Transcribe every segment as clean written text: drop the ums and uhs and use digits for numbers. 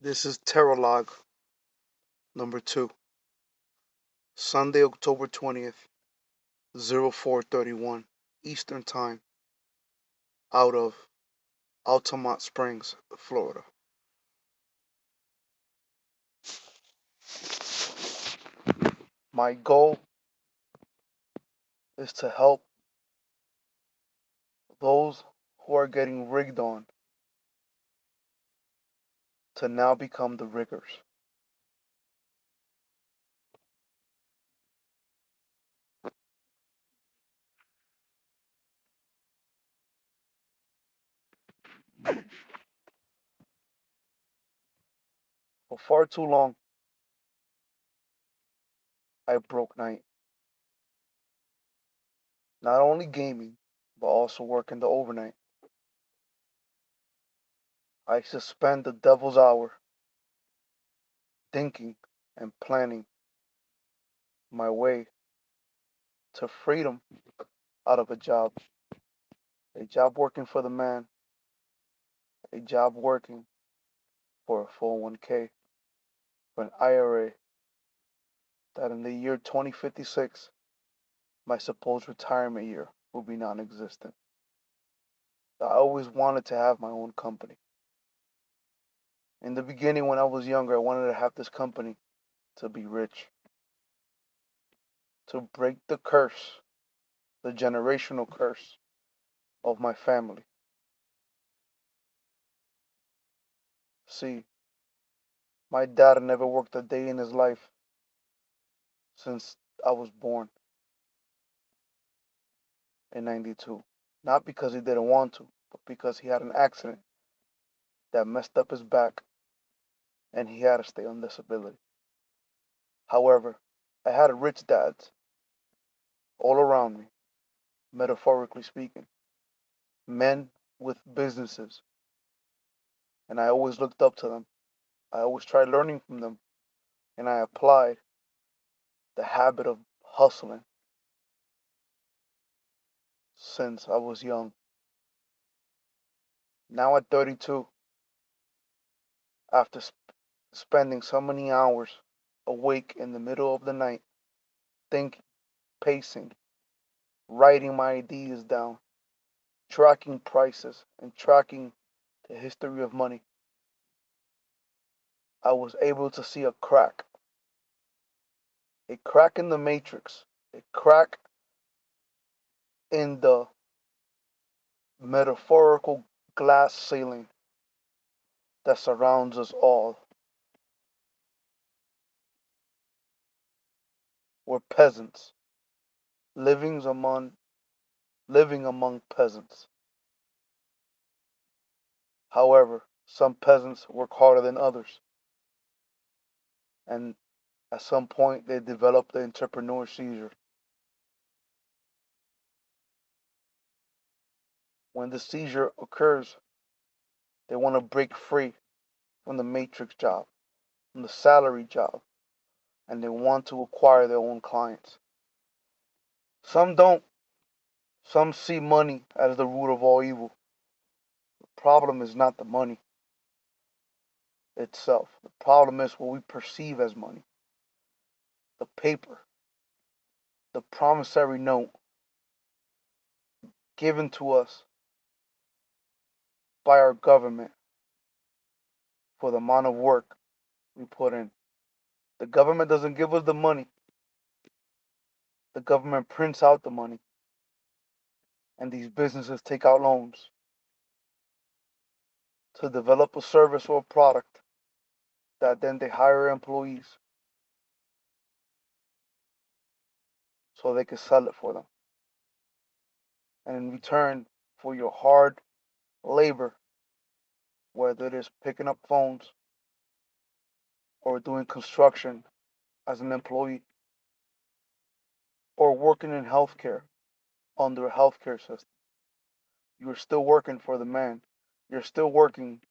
This is Terra number 2, Sunday, October 20th, 0431 Eastern Time, out of Altamont Springs, Florida. My goal is to help those who are getting rigged on to now become the riggers. For far too long, I broke night, not only gaming, but also working the overnight. I used to spend the devil's hour thinking and planning my way to freedom out of a job working for the man, a job working for a 401k, for an IRA that in the year 2056, my supposed retirement year will be non existent. I always wanted to have my own company. In the beginning, when I was younger, I wanted to have this company to be rich, to break the curse, the generational curse of my family. See, my dad never worked a day in his life since I was born in 92. Not because he didn't want to, but because he had an accident that messed up his back and he had to stay on disability. However, I had rich dads all around me, metaphorically speaking, men with businesses, and I always looked up to them. I always tried learning from them, and I applied the habit of hustling since I was young. Now at 32, after spending so many hours awake in the middle of the night, thinking, pacing, writing my ideas down, tracking prices, and tracking the history of money, I was able to see a crack in the matrix, a crack in the metaphorical glass ceiling that surrounds us all. We're peasants, living among living among peasants. However, some peasants work harder than others, and at some point they develop the entrepreneur seizure. When the seizure occurs, they want to break free from the matrix job, from the salary job, and they want to acquire their own clients. Some don't. Some see money as the root of all evil. The problem is not the money itself. The problem is what we perceive as money. The paper, the promissory note given to us by our government for the amount of work we put in. The government doesn't give us the money. The government prints out the money, and these businesses take out loans to develop a service or a product that then they hire employees so they can sell it for them. And in return for your hard labor, whether it is picking up phones or doing construction as an employee or working in healthcare under a healthcare system, you're still working for the man. You're still working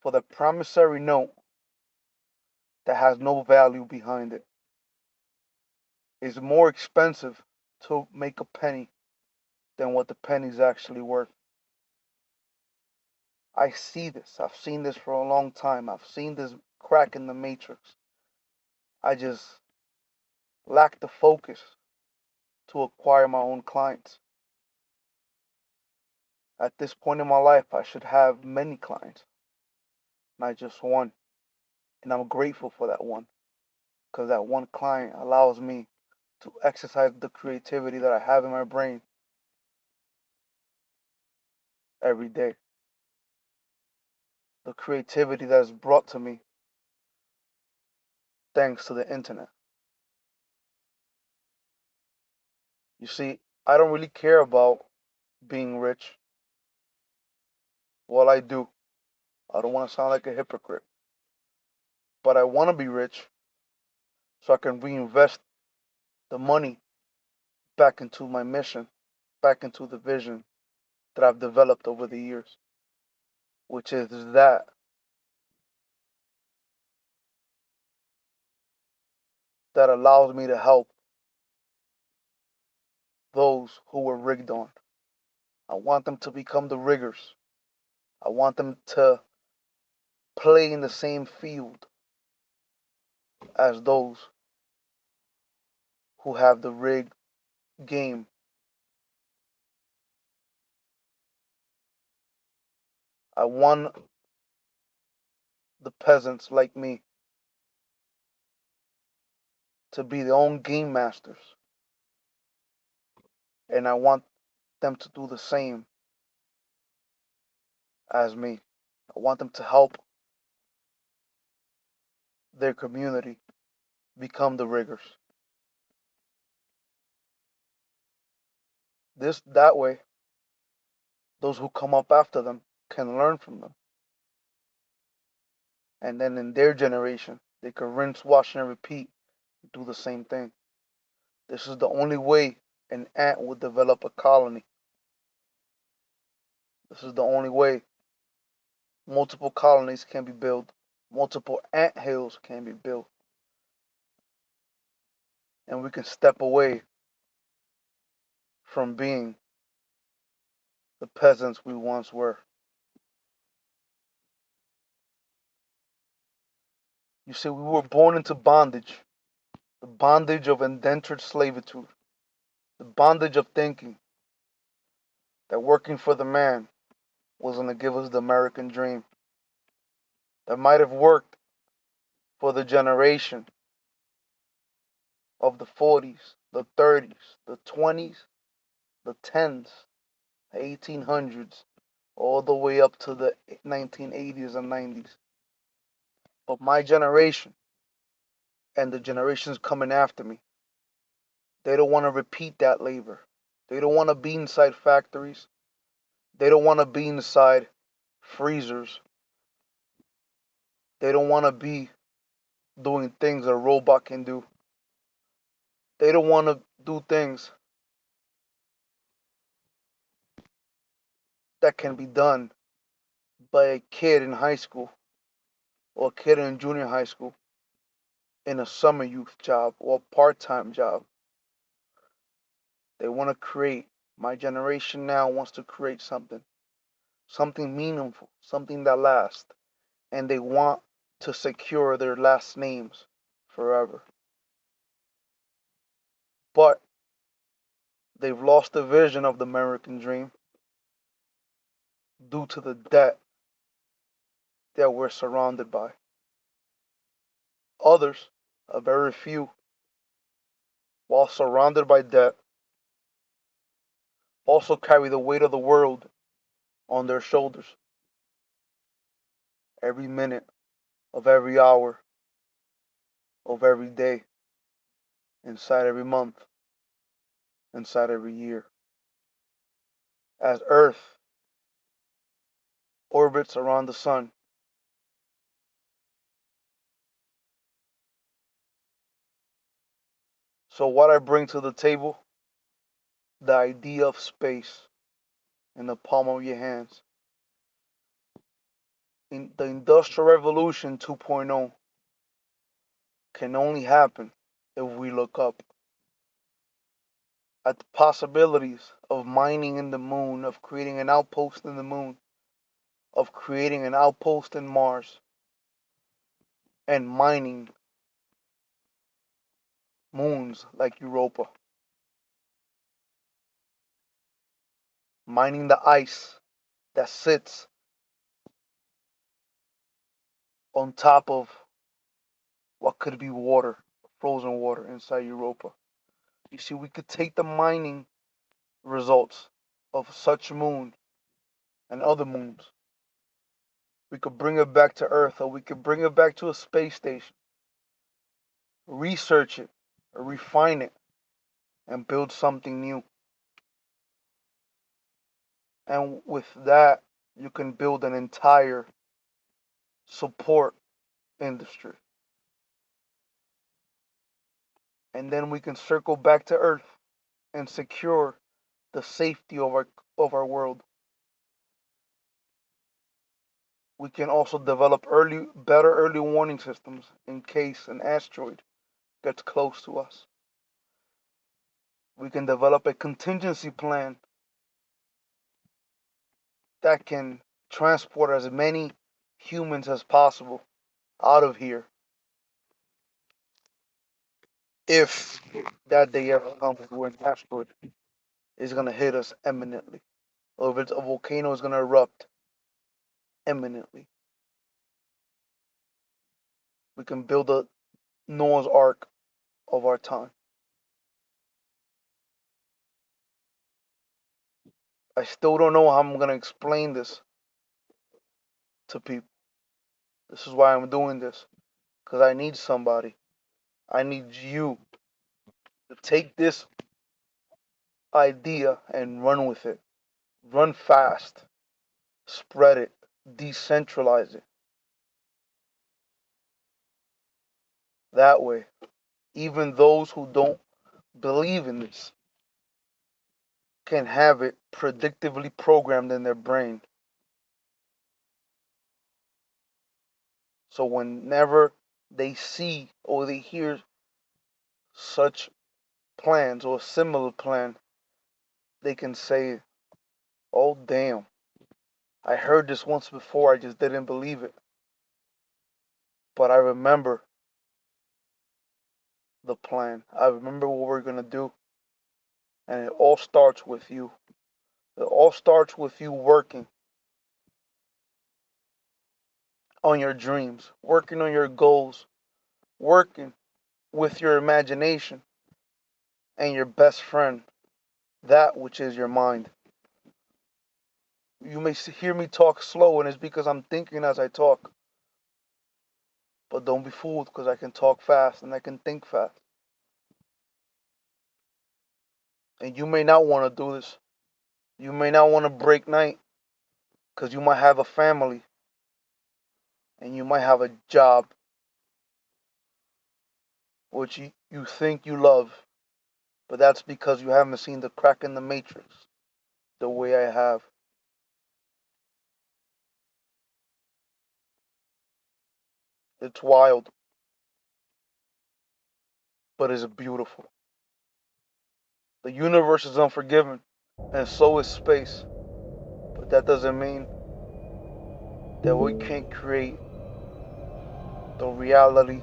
for the promissory note that has no value behind it. It's more expensive to make a penny than what the penny's actually worth. I see this. I've seen this for a long time. I've seen this crack in the matrix. I just lack the focus to acquire my own clients. At this point in my life, I should have many clients, not just one. And I'm grateful for that one because that one client allows me to exercise the creativity that I have in my brain every day. The creativity that is brought to me thanks to the internet. You see, I don't really care about being rich. Well, I do. I don't want to sound like a hypocrite, but I want to be rich so I can reinvest the money back into my mission, back into the vision that I've developed over the years, which is that allows me to help those who were rigged on. I want them to become the riggers. I want them to play in the same field as those who have the rigged game. I want the peasants like me to be their own game masters, and I want them to do the same as me. I want them to help their community become the riggers. That way, those who come up after them can learn from them. And then in their generation, they can rinse, wash, and repeat, do the same thing. This is the only way an ant will develop a colony. This is the only way multiple colonies can be built, multiple ant hills can be built, and we can step away from being the peasants we once were. You see, we were born into bondage, the bondage of indentured servitude, the bondage of thinking that working for the man was going to give us the American dream, that might have worked for the generation of the 40s, the 30s, the 20s, the 10s, the 1800s, all the way up to the 1980s and 90s. But my generation and the generations coming after me, they don't want to repeat that labor. They don't want to be inside factories. They don't want to be inside freezers. They don't want to be doing things a robot can do. They don't want to do things that can be done by a kid in high school or a kid in junior high school in a summer youth job or a part-time job. They want to create. My generation now wants to create something meaningful, something that lasts, and they want to secure their last names forever. But they've lost the vision of the American dream due to the debt that we're surrounded by. Others, a very few, while surrounded by debt, also carry the weight of the world on their shoulders every minute of every hour of every day, inside every month, inside every year. As Earth orbits around the sun, so what I bring to the table, the idea of space in the palm of your hands. In the Industrial Revolution 2.0 can only happen if we look up at the possibilities of mining in the moon, of creating an outpost in the moon, of creating an outpost in Mars, and mining moons like Europa, mining the ice that sits on top of what could be water, frozen water inside Europa. You see, we could take the mining results of such moon and other moons. We could bring it back to Earth, or we could bring it back to a space station, research it, or refine it, and build something new. And with that, you can build an entire support industry. And then we can circle back to Earth and secure the safety of our world. We can also develop better early warning systems in case an asteroid gets close to us. We can develop a contingency plan that can transport as many humans as possible out of here if that day ever comes where an asteroid is going to hit us imminently, or if it's a volcano is going to erupt imminently. We can build a Noah's Ark of our time. I still don't know how I'm going to explain this to people. This is why I'm doing this, because I need somebody. I need you to take this idea and run with it. Run fast. Spread it. Decentralize it. That way, even those who don't believe in this can have it predictively programmed in their brain. So whenever they see or they hear such plans or a similar plan, they can say, oh, damn, I heard this once before, I just didn't believe it. But I remember the plan. I remember what we're going to do. And it all starts with you. It all starts with you working on your dreams, working on your goals, working with your imagination and your best friend, that which is your mind. You may hear me talk slow, and it's because I'm thinking as I talk. But don't be fooled, because I can talk fast and I can think fast. And you may not want to do this. You may not want to break night, because you might have a family and you might have a job which you think you love, but that's because you haven't seen the crack in the matrix the way I have. It's wild, but it's beautiful. The universe is unforgiving, and so is space. But that doesn't mean that we can't create the reality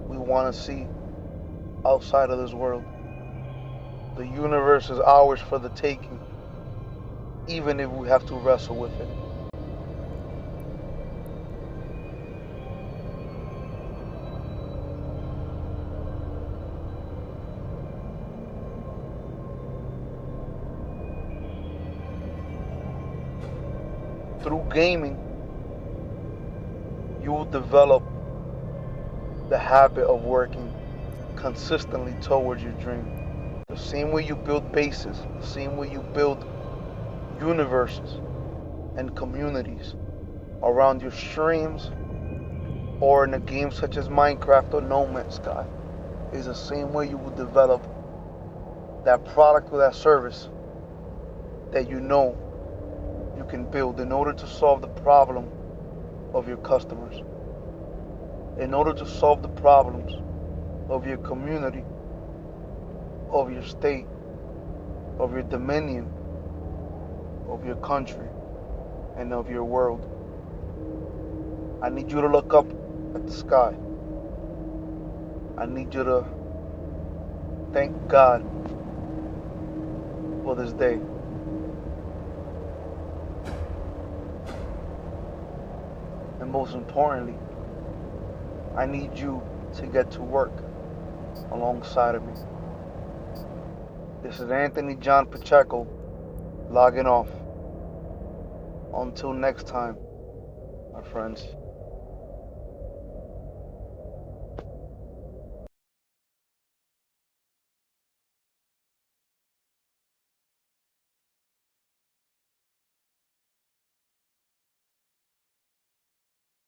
we want to see outside of this world. The universe is ours for the taking, even if we have to wrestle with it. Through gaming, you will develop the habit of working consistently towards your dream. The same way you build bases, the same way you build universes and communities around your streams, or in a game such as Minecraft or No Man's Sky, is the same way you will develop that product or that service that you know you can build in order to solve the problem of your customers, in order to solve the problems of your community, of your state, of your dominion, of your country, and of your world. I need you to look up at the sky. I need you to thank God for this day. And most importantly, I need you to get to work alongside of me. This is Anthony John Pacheco logging off. Until next time, my friends.